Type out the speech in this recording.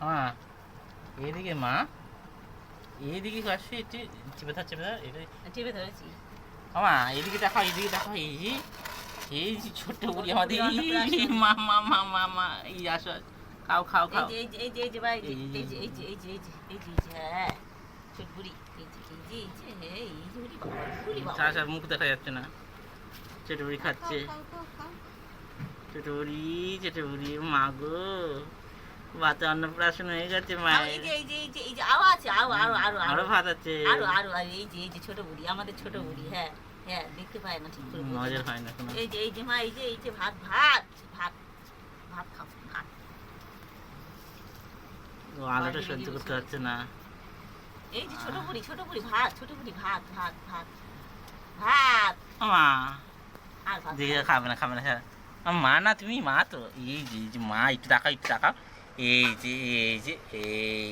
মা এইদিকে মা, এইদিকে আসছে, একটু চেপে ধর, চেপে ধর, টিপে ধরেছি। মা এইদিকে দেখো, এইদিকে দেখো, এই যে ছোট্ট বুড়ি আমাদের, অন্নপ্রাশন। মা মা মা মা মা, এই আসো, খাও খাও এই খাও। যে এই যে এই যে ভাই, এই যে এই যে এই যে এই যে এই যে এই যে হ্যাঁ ছোট বুড়ি, এই যে এই যে এই যে এই যে বুড়ি বাবা, বুড়ি বাবা। আসার মুখ দেখা যাচ্ছে না, ছোট বুড়ি খাচ্ছে, ছোট বুড়ি, ছোট বুড়ি, মা গো, ভাতে অন্নপ্রাশন হয়ে গেছে এই মায়ের, যে এই যে এই যে এই যে আরো আছে, আরো আরো আরো আরো ভাত আছে, আরো আরো আরো এই যে ছোট বুড়ি, আমাদের ছোট বুড়ি, হ্যাঁ হ্যাঁ, দেখতে পায় না ঠিক করে বোঝে নজর না। হয় না কোনো। এই যে মা, এই যে ভাত ভাত ভাত ভাত খাও ভাত। ও আলোটা সহ্য করতে পারছে না। এই যে ছোট বুড়ি ভাত, ছোট বুড়ি ভাত ভাত ভাত ভাত। মা আর ভাত দেখে খাও। খাবে না, খাবে না, ছাড়া। মা না, তুমি মা তো, এই যে মা, একটু তাকাও, একটু তাকাও, এই যে এই যে এই